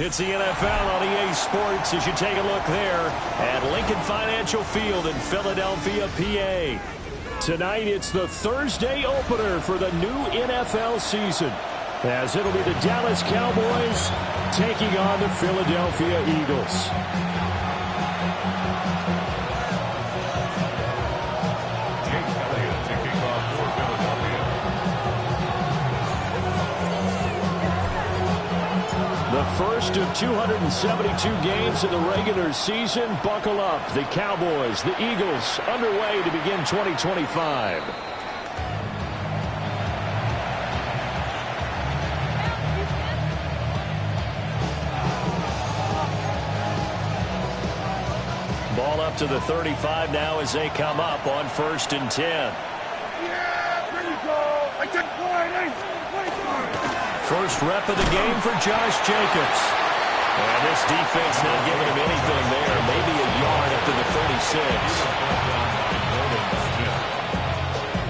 It's the NFL on EA Sports as you take a look there at Lincoln Financial Field in Philadelphia, PA. Tonight, it's the Thursday opener for the new NFL season, as it'll be the Dallas Cowboys taking on the Philadelphia Eagles. The first of 272 games in the regular season. Buckle up. The Cowboys, the Eagles, underway to begin 2025. Ball up to the 35 now as they come up on 1st and 10. Yeah, there we go. I took First rep of the game for Josh Jacobs. And this defense not giving him anything there. Maybe a yard up to the 36.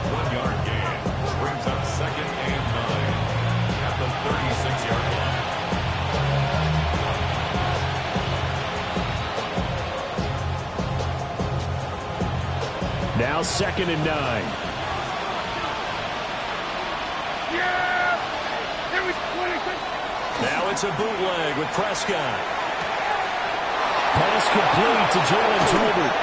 1 yard gain. Brings up 2nd and 9 at the 36-yard line. Now 2nd and 9. Now it's a bootleg with Prescott. Pass complete to Jalen Tolbert.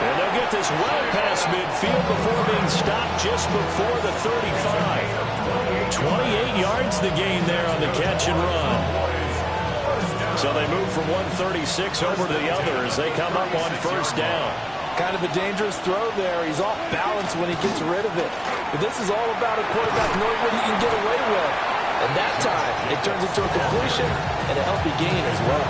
And they'll get this well past midfield before being stopped just before the 35. 28 yards the gain there on the catch and run. So they move from 136 over to the other as they come up on 1st down. Kind of a dangerous throw there. He's off balance when he gets rid of it. But this is all about a quarterback knowing what he can get away with. And that time, it turns into a completion and a healthy gain as well.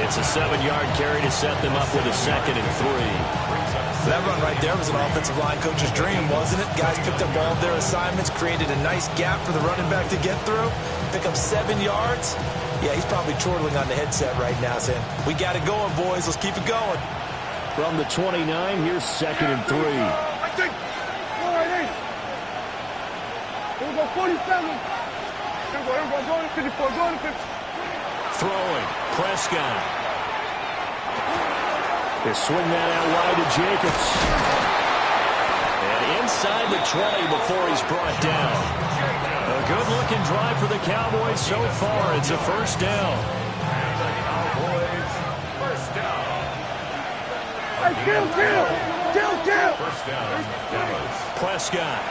It's a 7-yard carry to set them up with a 2nd and 3. That run right there was an offensive line coach's dream, wasn't it? Guys picked up all of their assignments, created a nice gap for the running back to get through, pick up 7 yards. Yeah, he's probably chortling on the headset right now saying, we got it going, boys. Let's keep it going. From the 29, here's 2nd and 3. I think. All right, hey. Here we go, 47. Go to 54, go to 50. Throwing, Prescott. They swing that out wide to Jacobs. And inside the 20 before he's brought down. A good-looking drive for the Cowboys so far. It's a 1st down. Cowboys, 1st down. Hey, kill. 1st down, Dallas. Prescott.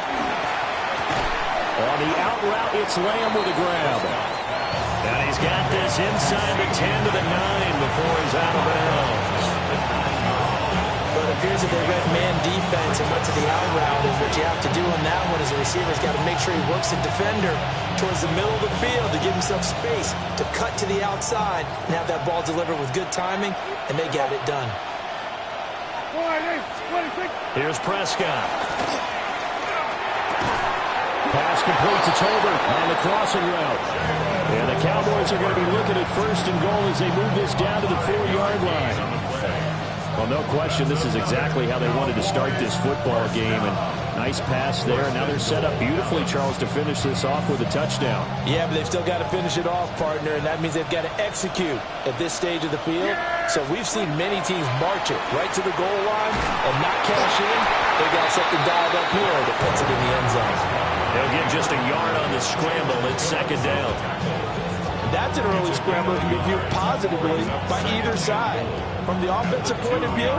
On the out route, it's Lamb with a grab. And he's got this inside the 10 to the 9 before he's out of bounds. But it appears that they read man defense and went to the out route. And what you have to do on that one is the receiver's got to make sure he works the defender towards the middle of the field to give himself space to cut to the outside and have that ball delivered with good timing, and they got it done. Here's Prescott. Pass complete to Tolbert on the crossing route. And the Cowboys are going to be looking at 1st and goal as they move this down to the 4-yard line. Well, no question, this is exactly how they wanted to start this football game. And nice pass there. Now they're set up beautifully, Charles, to finish this off with a touchdown. Yeah, but they've still got to finish it off, partner, and that means they've got to execute at this stage of the field. So we've seen many teams march it right to the goal line and not cash in. They got something dialed up here that puts it in the end zone. They'll get just a yard on the scramble. It's 2nd down. That's an early scramble that can be viewed positively by either side. From the offensive point of view,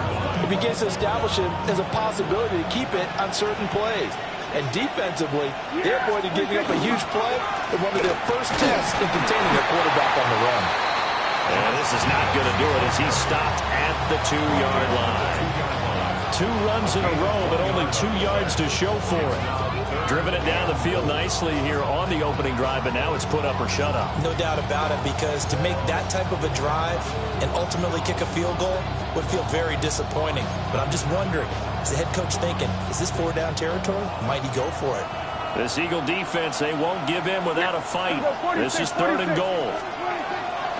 it begins to establish it as a possibility to keep it on certain plays. And defensively, they're avoided giving up a huge play in one of their first tests in containing a quarterback on the run. And this is not going to do it as he's stopped at the 2-yard line. 2 runs in a row, but only 2 yards to show for it. Driven it down the field nicely here on the opening drive, but now it's put up or shut up. No doubt about it, because to make that type of a drive and ultimately kick a field goal would feel very disappointing. But I'm just wondering, is the head coach thinking, is this 4-down territory? Might he go for it? This Eagle defense, they won't give in without a fight. This is 3rd and goal.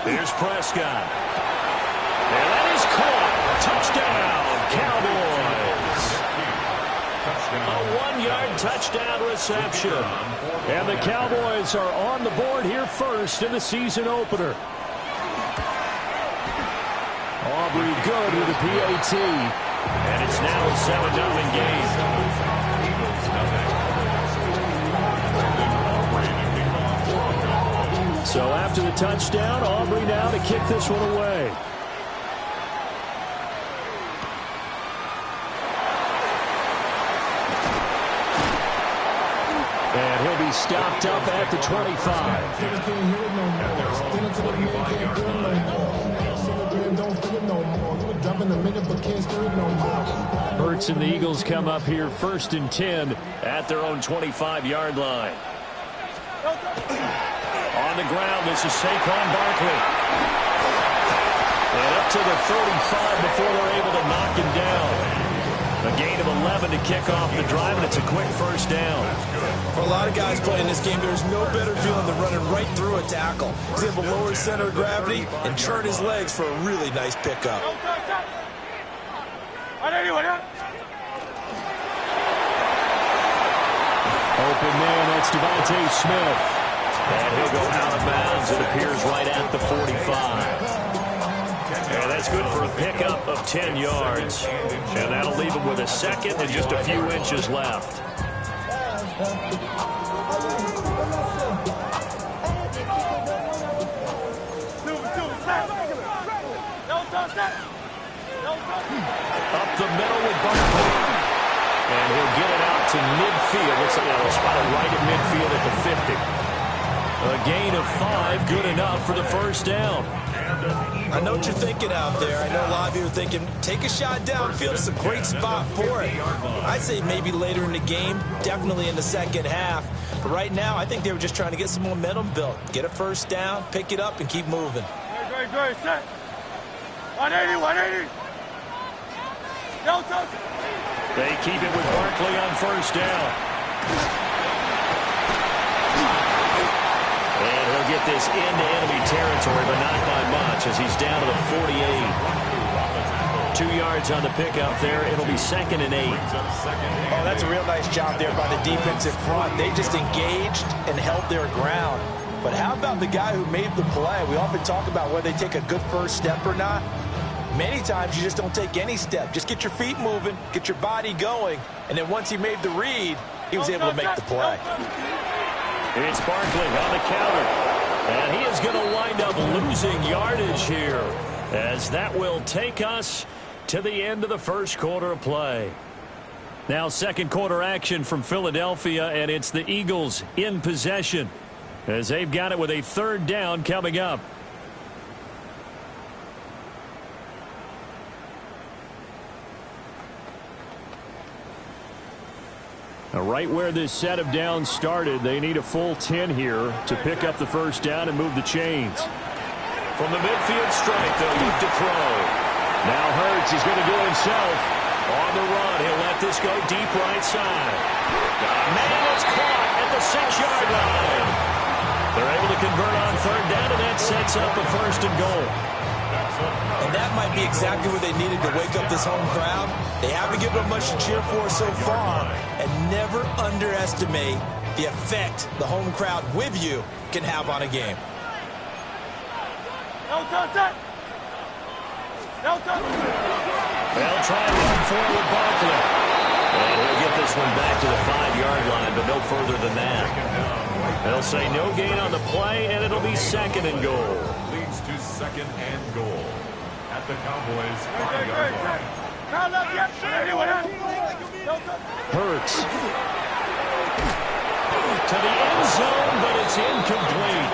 Here's Prescott. And that is caught. Touchdown, Cowboys. A 1-yard touchdown reception. And the Cowboys are on the board here first in the season opener. Aubrey good with a PAT. And it's now a 7-0 game. So after the touchdown, Aubrey now to kick this one away. And he'll be stopped up at the 25. Hurts and the Eagles come up here 1st and 10 at their own 25-yard line. On the ground, this is Saquon Barkley. And up to the 35 before they're able to knock him down. A gain of 11 to kick off the drive, and it's a quick first down. For a lot of guys playing this game, there's no better feeling than running right through a tackle. He's able to lower his center of gravity and turn his legs for a really nice pickup. Open man, that's Devontae Smith. And he'll go out of bounds. It appears right at the 45. And that's good for a pickup of 10 yards. And that'll leave him with a second and just a few inches left. Up the middle with Barkley. And he'll get it out to midfield. Looks like they'll spot it right at midfield at the 50. A gain of 5, good enough for the first down. I know what you're thinking out there. I know a lot of you are thinking, take a shot downfield. It's a great spot for it. I'd say maybe later in the game, definitely in the second half. But right now, I think they were just trying to get some momentum built. Get a first down, pick it up, and keep moving. Great, set. 180. They keep it with Barkley on first down. And he'll get this into enemy territory, but not by much as he's down to the 48. 2 yards on the pickup there. It'll be 2nd and 8. Oh, that's a real nice job there by the defense in front. They just engaged and held their ground. But how about the guy who made the play? We often talk about whether they take a good first step or not. Many times you just don't take any step. Just get your feet moving, get your body going, and then once he made the read, he was able to make the play. It's Barkley on the counter. And he is going to wind up losing yardage here, as that will take us to the end of the first quarter of play. Now second quarter action from Philadelphia, and it's the Eagles in possession as they've got it with a 3rd down coming up. Now, right where this set of downs started, they need a full 10 here to pick up the first down and move the chains. From the midfield stripe, they'll look to throw. Now Hurts is going to do it himself. On the run, he'll let this go deep right side. Man, it's caught at the 6-yard line. They're able to convert on 3rd down, and that sets up a 1st and goal. And that might be exactly what they needed to wake up this home crowd. They haven't given them much to cheer for so far, and never underestimate the effect the home crowd with you can have on a game. They'll try and run forward with Barkley. And he'll get this one back to the 5-yard line, but no further than that. They'll say no gain on the play, and it'll be 2nd and goal. Leads to 2nd and goal at the Cowboys 5-yard line. Hurts to the end zone, but it's incomplete.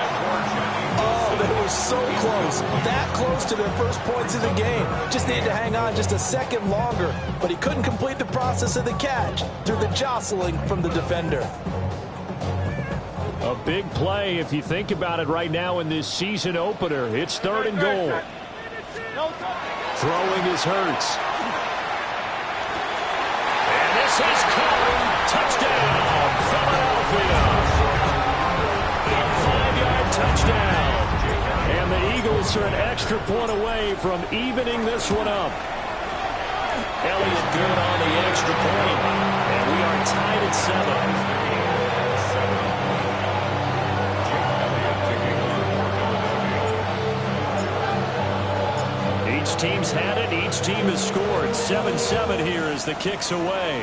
Oh, they were so close. That close to their first points of the game. Just needed to hang on just a second longer, but he couldn't complete the process of the catch through the jostling from the defender. A big play if you think about it right now in this season opener. It's 3rd and goal. Throwing is Hurts. And this is coming. Touchdown, Philadelphia. A 5-yard touchdown. And the Eagles are an extra point away from evening this one up. Elliott good on the extra point. And we are tied at 7. teams had it. Each team has scored. 7-7 here as the kick's away.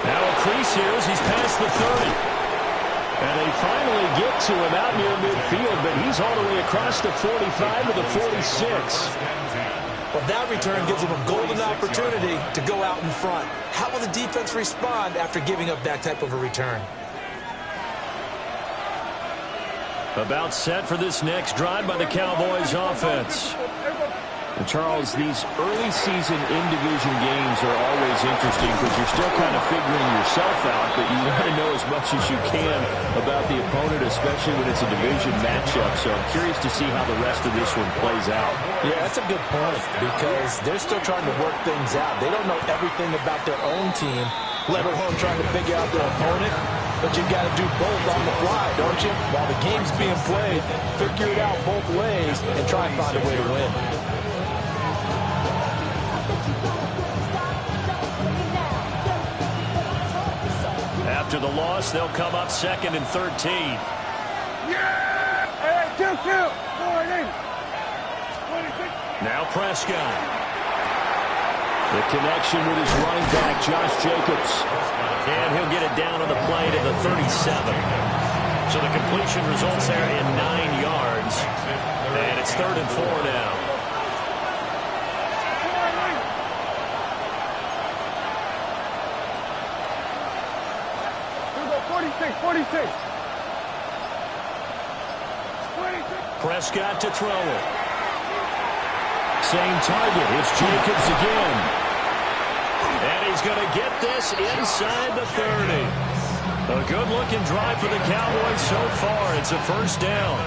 Now a crease here as he's past the 30. And they finally get to him out near midfield, but he's all the way across the 45 to the 46. Well, that return gives them a golden opportunity to go out in front. How will the defense respond after giving up that type of a return? About set for this next drive by the Cowboys offense. And Charles, these early season in-division games are always interesting because you're still kind of figuring yourself out, but you want to know as much as you can about the opponent, especially when it's a division matchup. So I'm curious to see how the rest of this one plays out. Yeah, that's a good point because they're still trying to work things out. They don't know everything about their own team, let alone trying to figure out their opponent. But you've got to do both on the fly, don't you? While the game's being played, figure it out both ways and try and find a way to win. After the loss, they'll come up 2nd and 13. Yeah! Hey, kill! Now Prescott. The connection with his running back, Josh Jacobs. And he'll get it down on the play to the 37. So the completion results there in 9 yards. And it's 3rd and 4 now. Here we go, 46. Prescott to throw it. Same target. It's Jacobs again. And he's going to get this inside the 30. A good-looking drive for the Cowboys so far. It's a first down.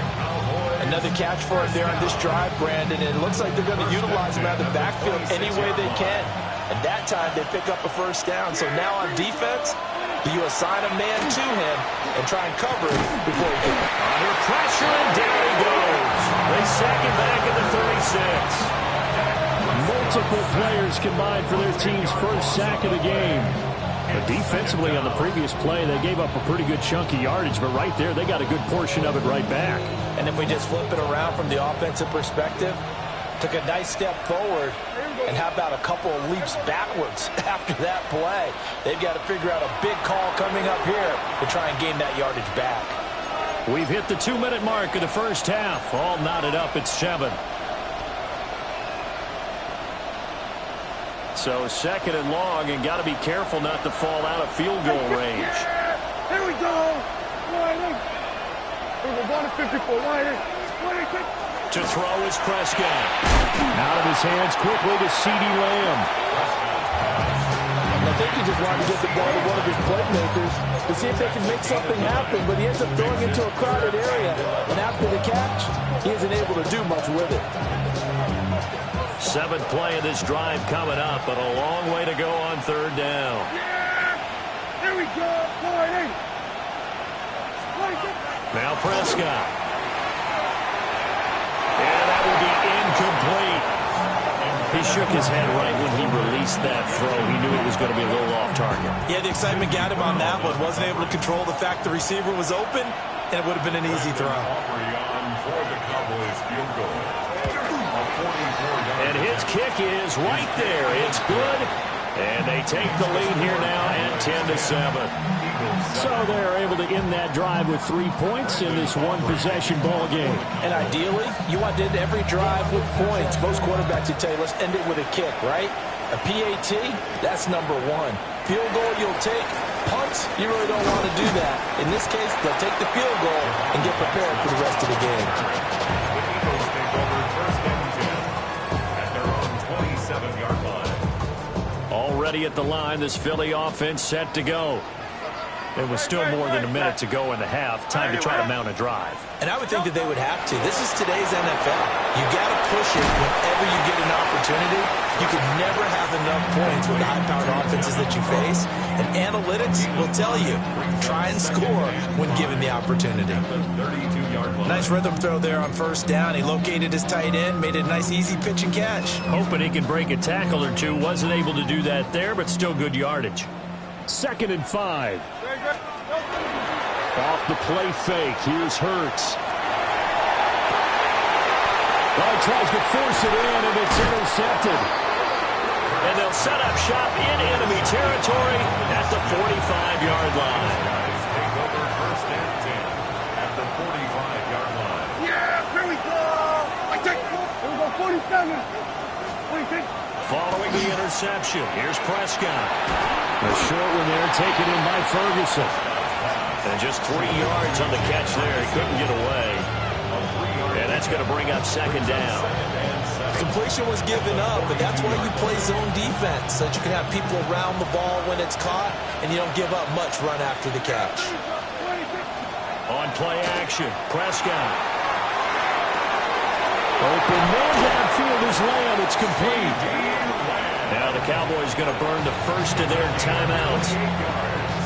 Another catch for it there on this drive, Brandon. And it looks like they're going to utilize him out of the backfield any way they can. And that time they pick up a first down. So now on defense, you assign a man to him and try and cover it before he gets under pressure, and down he goes. They sack him back at the 36. Multiple players combined for their team's first sack of the game. But defensively on the previous play, they gave up a pretty good chunk of yardage, but right there, they got a good portion of it right back. And if we just flip it around from the offensive perspective, took a nice step forward, and how about a couple of leaps backwards after that play? They've got to figure out a big call coming up here to try and gain that yardage back. We've hit the 2-minute mark of the first half. All knotted up at 7. So 2nd and long, and got to be careful not to fall out of field goal range. Here we go. We're going to 54. To throw is Prescott. Out of his hands quickly to CeeDee Lamb. I think he just wanted to get the ball to one of his playmakers to see if they can make something happen, but he ends up throwing into a crowded area, and after the catch, he isn't able to do much with it. 7th play of this drive coming up, but a long way to go on 3rd down. Yeah! Here we go. Now Prescott. And that will be incomplete. He shook his head right when he released that throw. He knew it was going to be a little off target. Yeah, the excitement got him on that one. Wasn't able to control the fact the receiver was open, and it would have been an easy throw. For the Cowboys field goal. And his kick is right there. It's good. And they take the lead here now at 10-7. So they're able to end that drive with 3 points in this one-possession ball game. And ideally, you want to end every drive with points. Most quarterbacks would tell you, let's end it with a kick, right? A PAT, that's number 1. Field goal you'll take. Punts, you really don't want to do that. In this case, they'll take the field goal and get prepared for the rest of the game. Already at the line, this Philly offense set to go. There was still more than a minute to go in the half. Time to try to mount a drive. And I would think that they would have to. This is today's NFL. You got to push it whenever you get an opportunity. You can never have enough points with the high-powered offenses that you face. And analytics will tell you, try and score when given the opportunity. Nice rhythm throw there on 1st down. He located his tight end, made it a nice easy pitch and catch. Hoping he can break a tackle or two. Wasn't able to do that there, but still good yardage. 2nd and 5. Off the play fake. Here's Hurts. Oh, tries to force it in, and it's intercepted. And they'll set up shop in enemy territory at the 45-yard line. Take over first and 10 at the 45-yard line. Yeah, here we go. I take. Here we go, 47. 26. Following the interception, here's Prescott. A short one there, taken in by Ferguson. And just 3 yards on the catch there. He couldn't get away. And that's going to bring up second down. Completion was given up, and that's why you play zone defense, so that you can have people around the ball when it's caught, and you don't give up much run after the catch. On play action, Prescott. Open man downfield is Lamb. It's complete. Now the Cowboys going to burn the first of their timeouts,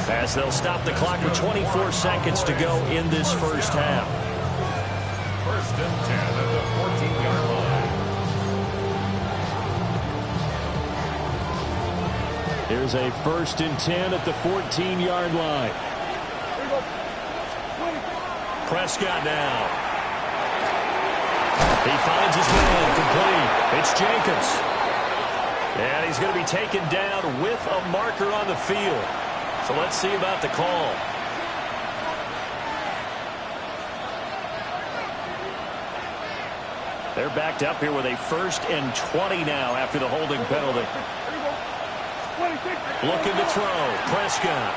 as they'll stop the clock with 24 seconds to go in this first half. First and 10 at the 14-yard line. Here's a first and 10 at the 14-yard line. Prescott now. He finds his man complete. It's Jacobs. And he's going to be taken down with a marker on the field. So let's see about the call. They're backed up here with a first and 20 now after the holding penalty. Looking to throw. Prescott.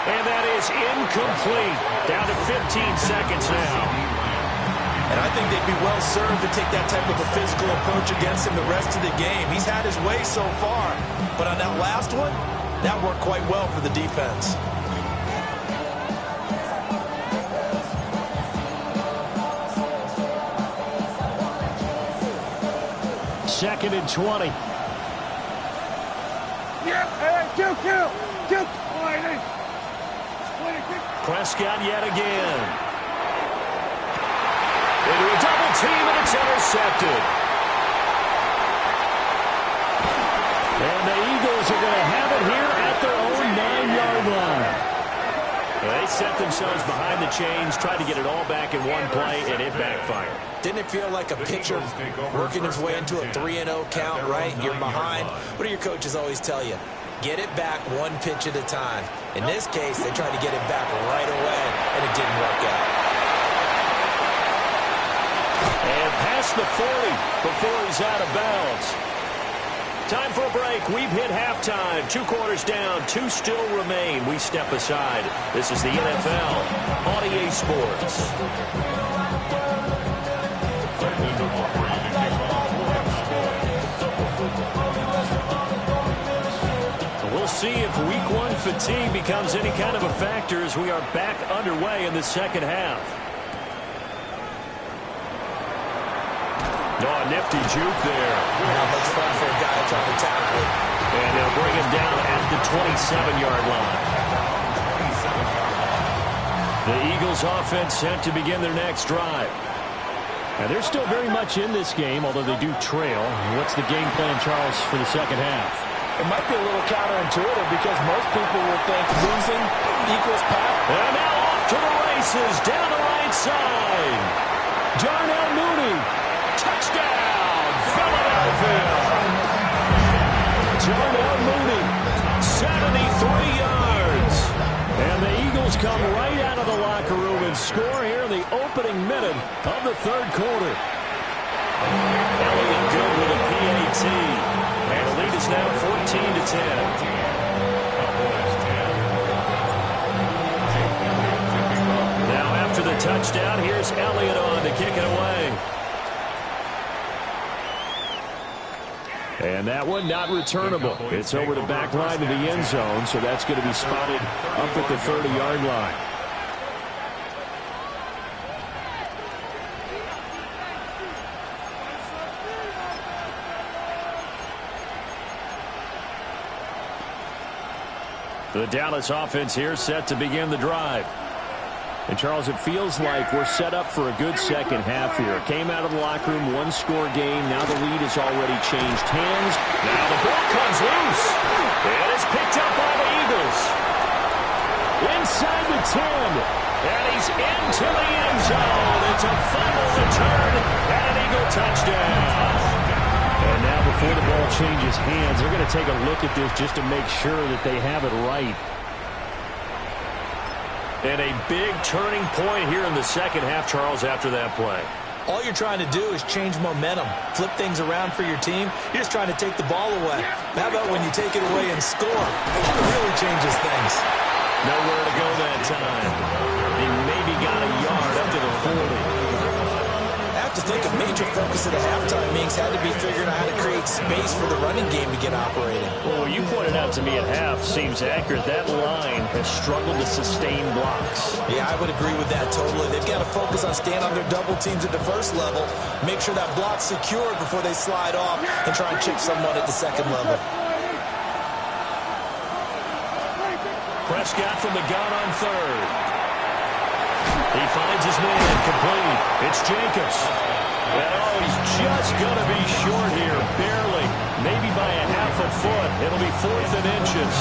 And that is incomplete. Down to 15 seconds now. And I think they'd be well served to take that type of a physical approach against him the rest of the game. He's had his way so far. But on that last one, that worked quite well for the defense. Second and 20. Yeah, kill. Prescott yet again. Into a double team, and it's intercepted. And the Eagles are going to have it here at their own 9-yard line. Well, they set themselves behind the chains, tried to get it all back in one play, and it backfired. Didn't it feel like a pitcher working his way into a 3-0 count, right? You're behind. What do your coaches always tell you? Get it back one pitch at a time. In this case, they tried to get it back right away, and it didn't work out. And past the 40 before he's out of bounds. Time for a break. We've hit halftime. 2 quarters down. 2 still remain. We step aside. This is the NFL on EA Sports. We'll see if Week 1 fatigue becomes any kind of a factor as we are back underway in the second half. Oh, a nifty juke there. Not much fun for a guy trying to tackle it. And they'll bring him down at the 27-yard line. The Eagles offense set to begin their next drive. Now, they're still very much in this game, although they do trail. What's the game plan, Charles, for the second half? It might be a little counterintuitive because most people will think losing equals pass. And now off to the races down the right side. Darnell Mooney. Touchdown, Philadelphia. Darnell Mooney, 73 yards. And the Eagles come right out of the locker room and score here in the opening minute of the third quarter. Elliott good with a PAT. And the lead is now 14-10. Now after the touchdown, here's Elliott on to kick it away. And that one not returnable. It's over the back line of the end zone, so that's going to be spotted up at the 30-yard line. The Dallas offense here set to begin the drive. And, Charles, it feels like we're set up for a good second half here. Came out of the locker room, 1-score game. Now the lead has already changed hands. Now the ball comes loose. And it's picked up by the Eagles. Inside the 10. And he's into the end zone. It's a fumble return and an Eagle touchdown. And now before the ball changes hands, they're going to take a look at this just to make sure that they have it right. And a big turning point here in the second half, Charles, after that play. All you're trying to do is change momentum, flip things around for your team. You're just trying to take the ball away. How about when you take it away and score? It really changes things. Nowhere to go that time. He maybe got a yard up to the 40. I have to think a major focus at the halftime meetings had to be figuring out how to create space for the running game to get operating. Well, what you pointed out to me at half seems accurate. That line has struggled to sustain blocks. Yeah, I would agree with that totally. They've got to focus on staying on their double teams at the first level, make sure that block's secured before they slide off and try and chip someone at the second level. Prescott from the gun on third. He finds his man complete. It's Jacobs. And he's just going to be short here, barely. Maybe by a half a foot. It'll be 4th and inches.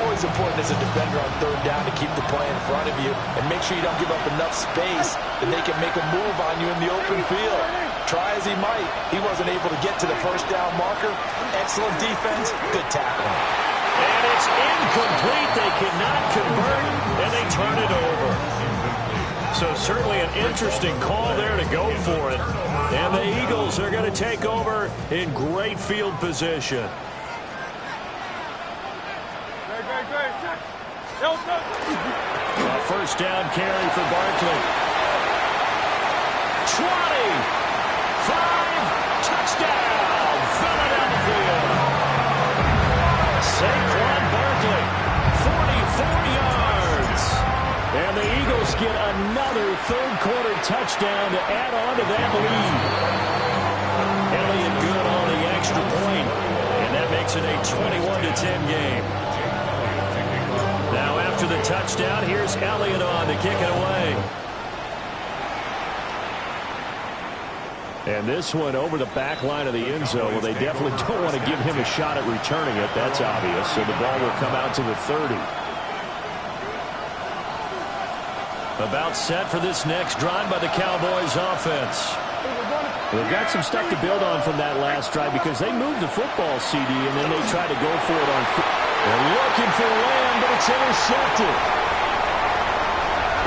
Always important as a defender on third down to keep the play in front of you and make sure you don't give up enough space that they can make a move on you in the open field. Try as he might, he wasn't able to get to the first down marker. Excellent defense, good tackling. And it's incomplete. They cannot convert, and they turn it over. So certainly an interesting call there to go for it. And the Eagles are going to take over in great field position. A first down carry for Barkley. 20, 5, touchdown, Philadelphia. Saquon Barkley, 44 yards. And the Eagles get another third-quarter touchdown to add on to that lead. Elliott good on the extra point, and that makes it a 21-10 game. Now after the touchdown, here's Elliott on to kick it away. And this one over the back line of the end zone. Well, they definitely don't want to give him a shot at returning it. That's obvious. So the ball will come out to the 30. About set for this next drive by the Cowboys offense. They've got some stuff to build on from that last drive because they moved the football, CD, and then they tried to go for it on foot. They're looking for Lamb, but it's intercepted.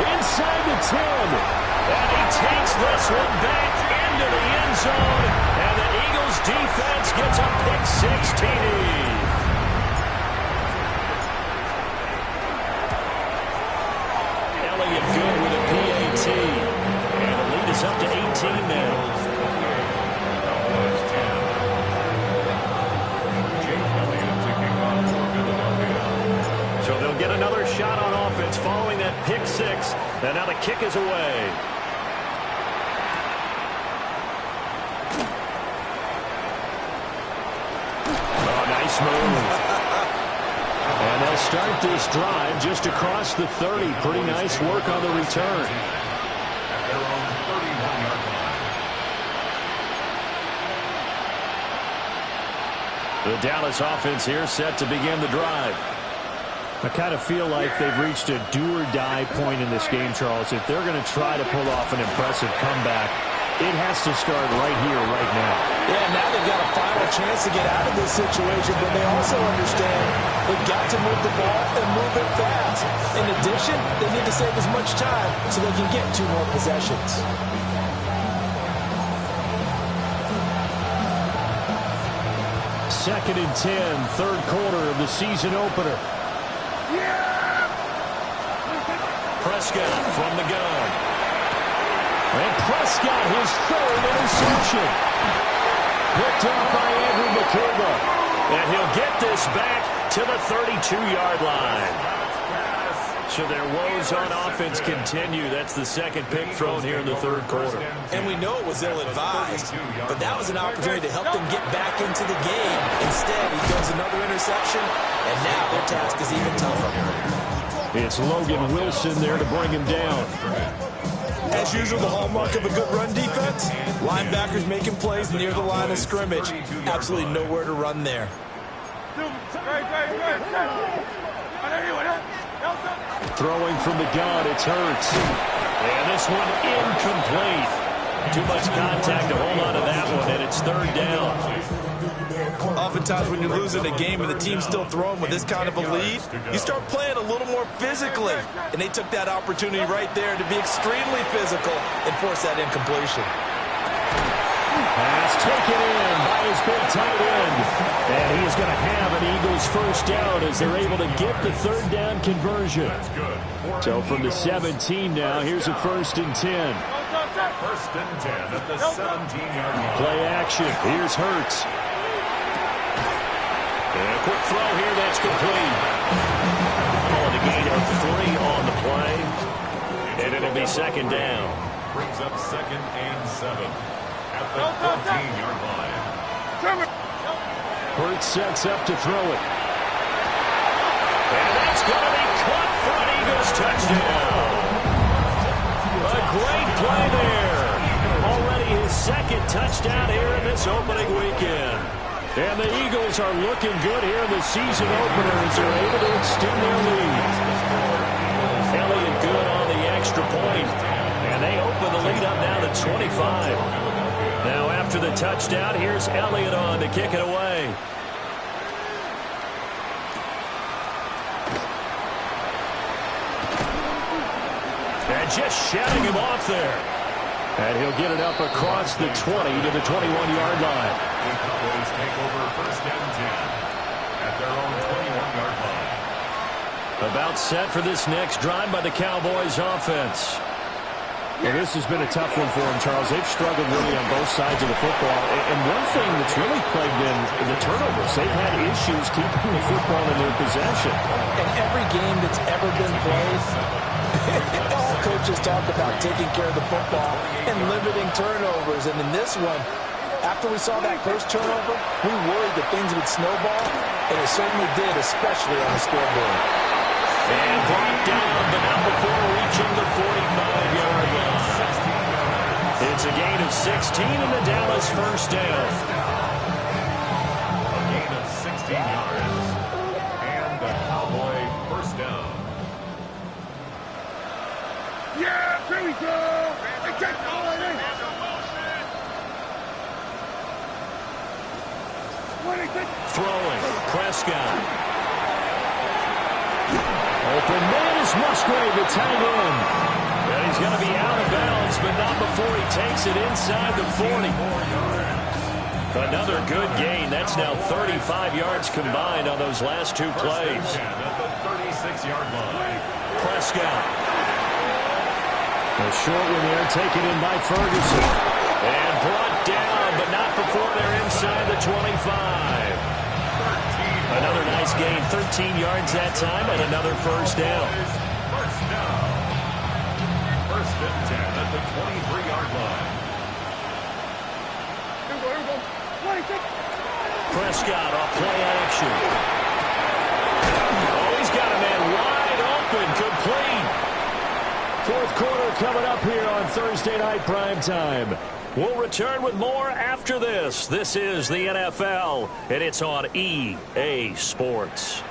Inside the 10. And he takes this one back into the end zone. And the Eagles defense gets a pick-6 TD. Elliott good with a PAT. And the lead is up to 18 now. So they'll get another shot on offense following that pick-6. And now the kick is away. Oh, nice move. And they'll start this drive just across the 30. Pretty nice work on the return. The Dallas offense here set to begin the drive. I kind of feel like they've reached a do-or-die point in this game, Charles. If they're going to try to pull off an impressive comeback, it has to start right here, right now. Yeah, now they've got a final chance to get out of this situation, but they also understand they've got to move the ball and move it fast. In addition, they need to save as much time so they can get 2 more possessions. Second and 10, third quarter of the season opener. Prescott from the gun. And Prescott, his 3rd interception. Picked up by Andrew McCurva. And he'll get this back to the 32-yard line. So their woes on offense continue. That's the second pick thrown here in the third quarter. And we know it was ill-advised, but that was an opportunity to help them get back into the game. Instead, he throws another interception, and now their task is even tougher. It's Logan Wilson there to bring him down. As usual, the hallmark of a good run defense, linebackers making plays near the line of scrimmage. Absolutely nowhere to run there. Throwing from the gun, it's Hurts. And this one incomplete. Too much contact to hold on to that one, and it's third down. Oftentimes when you're losing a game and the team's still throwing with this kind of a lead, you start playing a little more physically. And they took that opportunity right there to be extremely physical and force that incompletion. Pass taken in by his big tight end. And he is going to have an Eagles first down as they're able to get the third down conversion. So from the 17 now, here's a 1st and 10. 1st and 10 at the 17-yard line. Play action. Here's Hurts. And a quick throw here. That's complete. On the gain of 3 on the play. And it'll be 2nd down. Brings up 2nd and 7 at the 14-yard line. Hurts sets up to throw it. And that's going to be caught for an Eagles touchdown. A great play there. Already his 2nd touchdown here in this opening weekend. And the Eagles are looking good here in the season opener as they're able to extend their lead. Elliott good on the extra point. And they open the lead up now to 25. Now after the touchdown, here's Elliott on to kick it away. And just shutting him off there. And he'll get it up across the 20 to the 21-yard line. The Cowboys take over 1st and 10 at their own 21-yard line. About set for this next drive by the Cowboys offense. Well, this has been a tough one for them, Charles. They've struggled really on both sides of the football. And one thing that's really plagued them is the turnovers. They've had issues keeping the football in their possession. In every game that's ever been played, all coaches talk about taking care of the football and limiting turnovers. And in this one, after we saw that first turnover, we worried that things would snowball, and it certainly did, especially on the scoreboard. And brought down, but not before reaching the 45-yard line. It's a gain of 16 and the Dallas first down. A gain of 16 yards. And the Cowboy first down. Yeah, here we go. Hey, check the all right in. Throwing, Prescott. Open man is Musgrave, the tight end. And he's going to be out of bounds, but not before he takes it inside the 40. Another good gain. That's now 35 yards combined on those last 2 plays. At the 36-yard line. Prescott. A short one there, taken in by Ferguson. And brought down, but not before they're inside the 25. Another nice gain, 13 yards that time, and another first down. First down. 1st and 10 at the 23-yard line. Prescott off play action. Oh, he's got a man wide open, complete. 4th quarter coming up here on Thursday Night Primetime. We'll return with more after this. This is the NFL, and it's on EA Sports.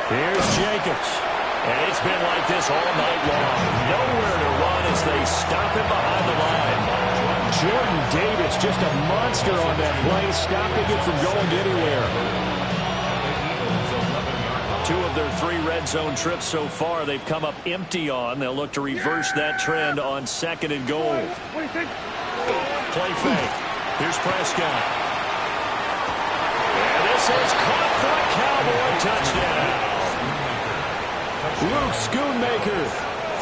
Here's Jacobs. And it's been like this all night long. Nowhere to run as they stop him behind the line. Jordan Davis, just a monster on that play, stopping it from going anywhere. 2 of their 3 red zone trips so far, they've come up empty on. They'll look to reverse that trend on 2nd and goal. Play fake. Here's Prescott. And this is caught for a Cowboy touchdown. Luke Schoonmaker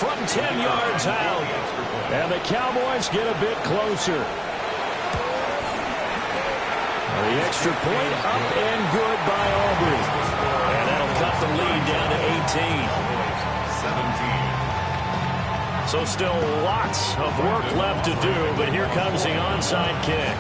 from 10 yards out. And the Cowboys get a bit closer. The extra point up and good by Aubrey. And that'll cut the lead down to 18. 17. So still lots of work left to do, but here comes the onside kick.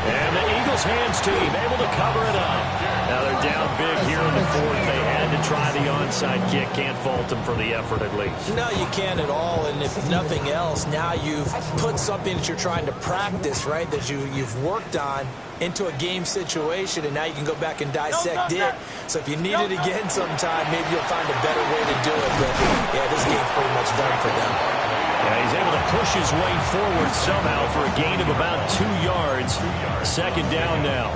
And the Eagles hands team able to cover it up. Now they're down big here in the fourth. They had to try the onside kick. Can't fault them for the effort at least. No, you can't at all. And if nothing else, now you've put something that you're trying to practice, right, that you've worked on into a game situation, and now you can go back and dissect it. So if you need it again sometime, maybe you'll find a better way to do it. But, yeah, this game's pretty much done for them. Yeah, he's able to push his way forward somehow for a gain of about 2 yards. Second down now.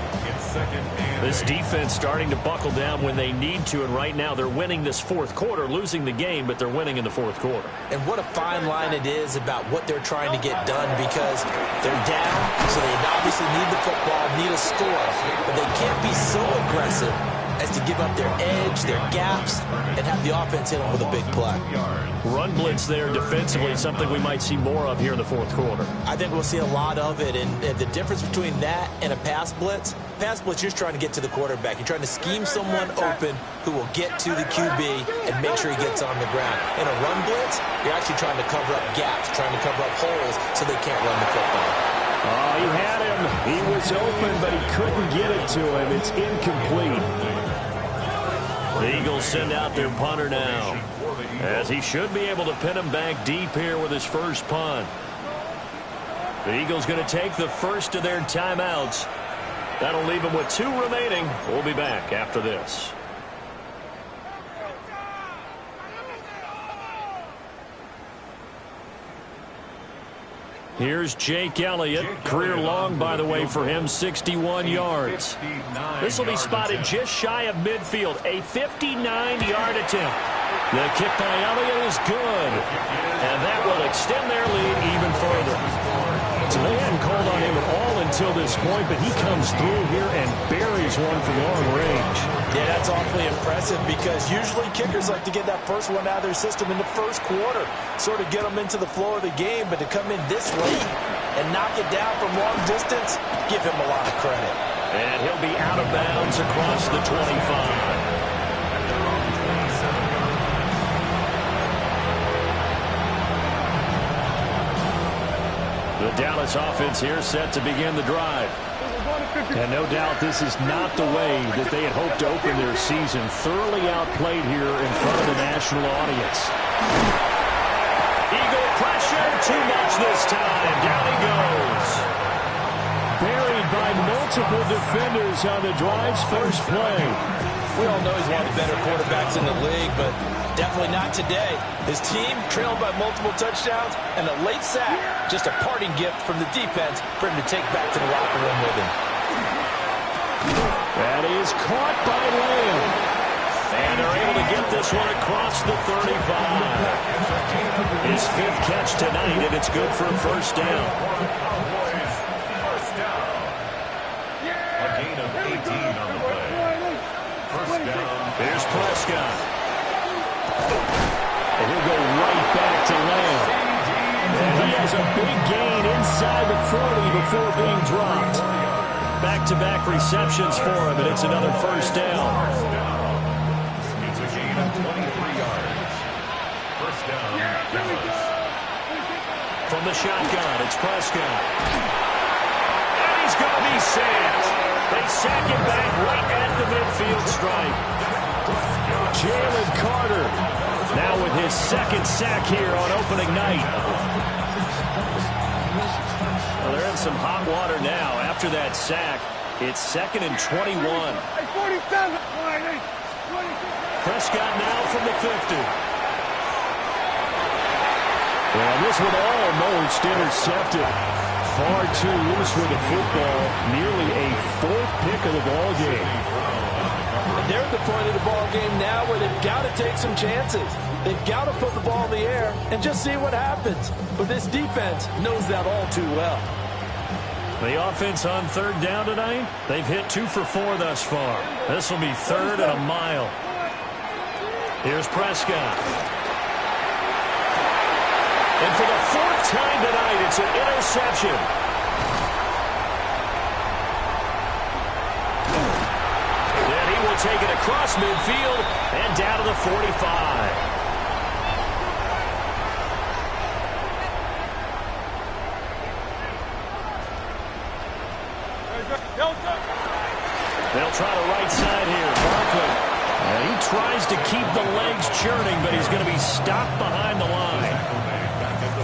This defense starting to buckle down when they need to, and right now they're winning this fourth quarter, losing the game, but they're winning in the fourth quarter. And what a fine line it is about what they're trying to get done, because they're down, so they obviously need the football, need a score, but they can't be so aggressive as to give up their edge, their gaps, and have the offense hit them with a big play. Run blitz there defensively, something we might see more of here in the fourth quarter. I think we'll see a lot of it, and the difference between that and a pass blitz, you're just trying to get to the quarterback. You're trying to scheme someone open who will get to the QB and make sure he gets on the ground. In a run blitz, you're actually trying to cover up gaps, trying to cover up holes so they can't run the football. Oh, he had him. He was open, but he couldn't get it to him. It's incomplete. The Eagles send out their punter now, as he should be able to pin him back deep here with his first punt. The Eagles going to take the first of their timeouts. That'll leave them with 2 remaining. We'll be back after this. Here's Jake Elliott. Career long, by the way, for him, 61 yards. This will be spotted just shy of midfield. A 59-yard attempt. The kick by Elliott is good. And that will extend their lead even further. So they hadn't called on him at all until this point, but he comes through here and buries one from long range. Yeah, that's awfully impressive, because usually kickers like to get that first one out of their system in the first quarter, sort of get them into the flow of the game, but to come in this late and knock it down from long distance, give him a lot of credit. And he'll be out of bounds across the 25. The Dallas offense here set to begin the drive. And no doubt this is not the way that they had hoped to open their season. Thoroughly outplayed here in front of the national audience. Eagle pressure, too much this time. Down he goes. Buried by multiple defenders on the drive's first play. We all know he's one of the better quarterbacks in the league, but definitely not today. His team trailed by multiple touchdowns, and a late sack, just a parting gift from the defense for him to take back to the locker room with him. That is caught by Lamb. And they're able to get this one across the 35. His 5th catch tonight, and it's good for a first down. A gain of 18 on the play. First down. Here's Prescott. And he'll go right back to Lamb. And he has a big gain inside the 40 before being dropped. Back-to-back receptions for him, and it's another first down. It's a gain of 23 yards. First down, Dallas. From the shotgun, it's Prescott. And he's going to be sacked. They sack him back right at the midfield stripe. Jalen Carter now with his 2nd sack here on opening night. Well, they're in some hot water now after that sack. It's 2nd and 21. Prescott now from the 50. And this one almost intercepted. Far too loose with the football. Nearly a 4th pick of the ball game. And they're at the point of the ball game now where they've got to take some chances. They've got to put the ball in the air and just see what happens. But this defense knows that all too well. The offense on 3rd down tonight, they've hit 2 for 4 thus far. This will be 3rd and a mile. Here's Prescott. And for the 4th time tonight, it's an interception. Then he will take it across midfield and down to the 45. They'll try the right side here. Barkley. And he tries to keep the legs churning, but he's going to be stopped behind the line.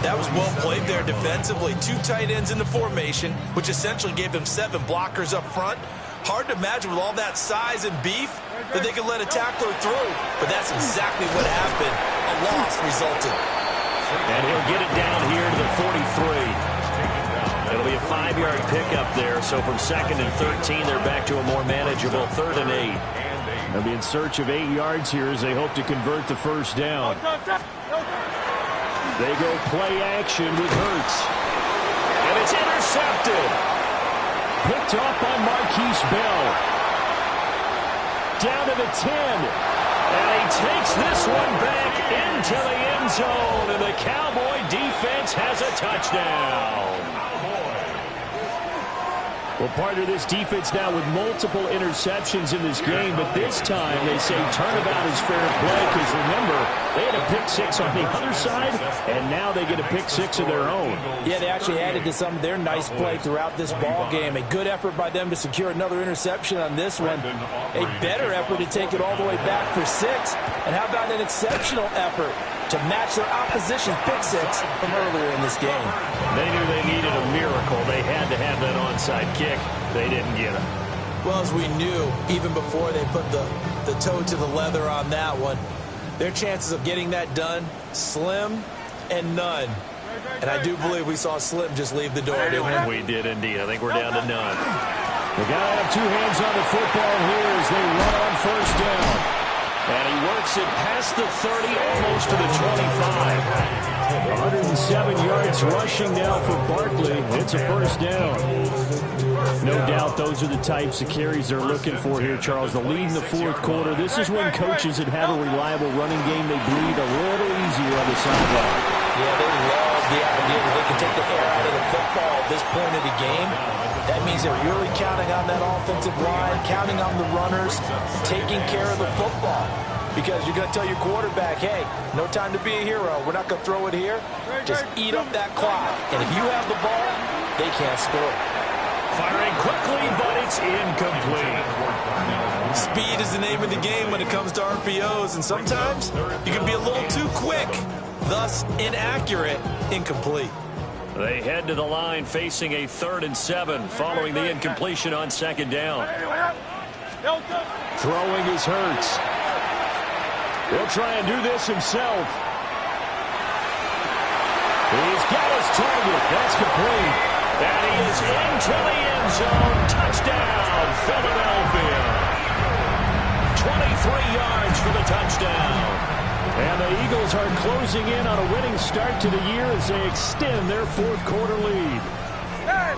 That was well played there defensively. 2 tight ends in the formation, which essentially gave them 7 blockers up front. Hard to imagine with all that size and beef that they could let a tackler through. But that's exactly what happened. A loss resulted. And he'll get it down here to the 43. It'll be a 5-yard pickup there. So from 2nd and 13, they're back to a more manageable 3rd and 8. They'll be in search of 8 yards here as they hope to convert the first down. They go play action with Hurts. And it's intercepted. Picked off by Marquise Bell. Down to the 10. And he takes this one back into the end zone. And the Cowboy defense has a touchdown. Well, partner, this defense now with multiple interceptions in this game, but this time they say turnabout is fair play because, remember, they had a pick 6 on the other side, and now they get a pick 6 of their own. Yeah, they actually added to some of their nice play throughout this ball game. A good effort by them to secure another interception on this one. A better effort to take it all the way back for 6. And how about an exceptional effort to match their opposition's pick 6 from earlier in this game? They knew they needed a miracle. They had to have that onside kick. They didn't get it. Well, as we knew, even before they put the toe to the leather on that one, their chances of getting that done, slim and none. And I do believe we saw Slim just leave the door, didn't we? We did indeed. I think we're down to none. They got to have 2 hands on the football here as they run on first down. And he works it past the 30, almost to the 25. 107 yards rushing now for Barkley. It's a first down. No doubt those are the types of carries they're looking for here, Charles. The lead in the 4th quarter. This is when coaches that have a reliable running game, they breathe a little easier on the sideline. Yeah, they love the idea that they can take the air out of the football at this point of the game. That means they're really counting on that offensive line, counting on the runners, taking care of the football. Because you're going to tell your quarterback, hey, no time to be a hero. We're not going to throw it here. Just eat up that clock. And if you have the ball, they can't score. Firing quickly, but it's incomplete. Speed is the name of the game when it comes to RPOs. And sometimes you can be a little too quick, thus inaccurate, incomplete. They head to the line facing a 3rd and 7 following the incompletion on 2nd down. Throwing is Hurts. He'll try and do this himself. He's got his target. That's complete. And he is into the end zone. Touchdown, Philadelphia. 23 yards for the touchdown. And the Eagles are closing in on a winning start to the year as they extend their 4th quarter lead.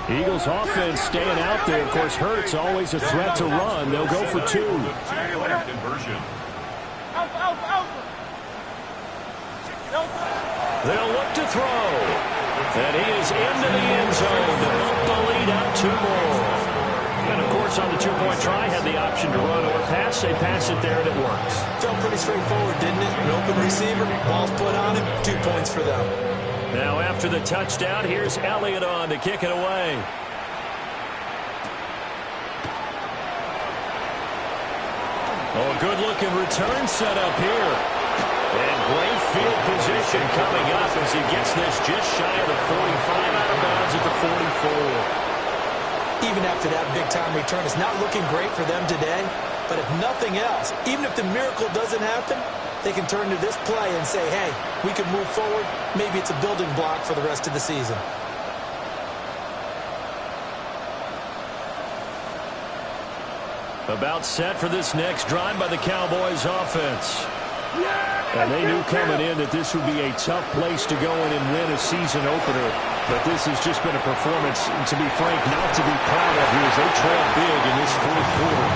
Eagles offense staying out there. Of course, Hurts always a threat to run. They'll go for 2. They'll look to throw. And he is into the end zone to bump the lead out 2 more. And, of course, on the 2-point try, had the option to run or pass. They pass it there, and it works. Felt pretty straightforward, didn't it? An open receiver, ball's put on him, 2 points for them. Now, after the touchdown, here's Elliott on to kick it away. Oh, good-looking return set up here. And great field position coming up as he gets this just shy of the 45, out of bounds at the 44. Even after that big-time return, it's not looking great for them today. But if nothing else, even if the miracle doesn't happen, they can turn to this play and say, hey, we can move forward. Maybe it's a building block for the rest of the season. About set for this next drive by the Cowboys offense. And they knew coming in that this would be a tough place to go in and win a season opener. But this has just been a performance, to be frank, not to be proud of here as they trail big in this 4th quarter.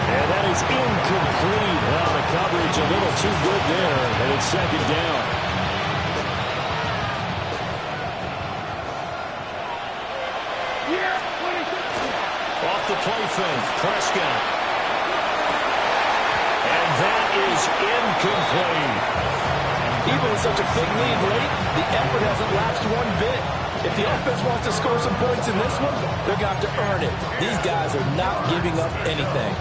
And that is incomplete. Well, the coverage a little too good there, and it's 2nd down. Off the play fake, Prescott. And that is incomplete. Even with such a big lead late, the effort hasn't lapsed one bit. If the offense wants to score some points in this one, they're going to have to earn it. These guys are not giving up anything.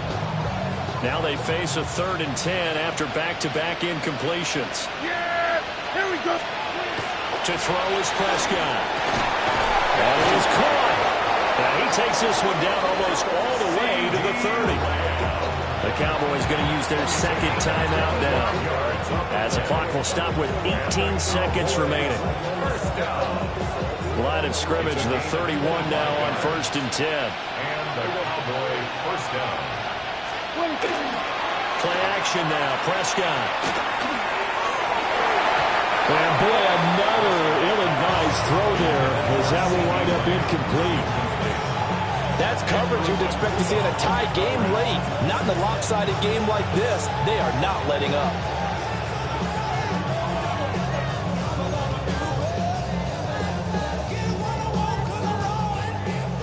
Now they face a 3rd and 10 after back-to-back incompletions. Yeah, here we go. To throw is Prescott. And it is caught. Now he takes this one down almost all the way to the 30. The Cowboys going to use their 2nd timeout now, as the clock will stop with 18 seconds remaining. Line of scrimmage, the 31 now on 1st and 10. And the Cowboys first down. Play action now, Prescott. And boy, another ill-advised throw there, as that will wind up incomplete. That's coverage you'd expect to see in a tie game late. Not in a lopsided game like this. They are not letting up.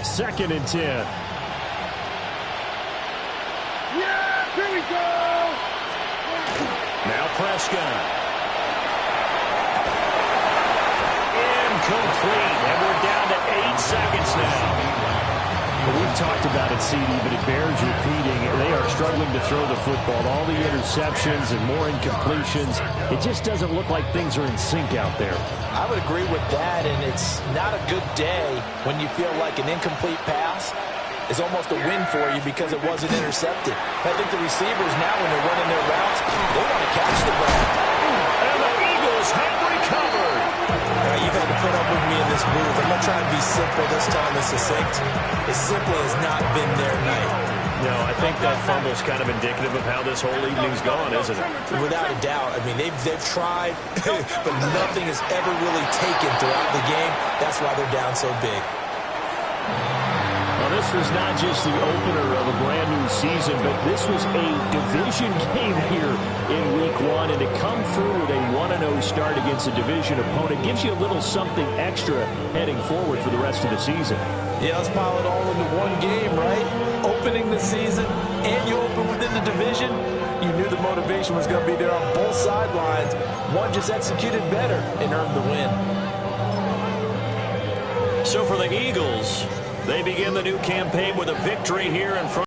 2nd and 10. Yeah, here we go. Now Prescott. Incomplete. And we're down to 8 seconds now. Well, we've talked about it, CD, but it bears repeating. They are struggling to throw the football. All the interceptions and more incompletions. It just doesn't look like things are in sync out there. I would agree with that, and it's not a good day when you feel like an incomplete pass is almost a win for you because it wasn't intercepted. I think the receivers now, when they're running their routes, they want to catch the ball. And the Eagles have recovered. You've had to put up with me in this booth. I'm going to try to be simple this time and succinct. It simply has not been their night. No, I think that fumble's kind of indicative of how this whole evening's gone, isn't it? Without a doubt. I mean, they've tried, but nothing has ever really taken throughout the game. That's why they're down so big. Well, this was not just the opener of a brand new season, but this was a division game here in Week 1, and to come through with a 1-0 start against a division opponent gives you a little something extra heading forward for the rest of the season. Yeah, let's pile it all into one game, right? Opening the season, and you open within the division. You knew the motivation was going to be there on both sidelines. One just executed better and earned the win. So for the Eagles, they begin the new campaign with a victory here in front.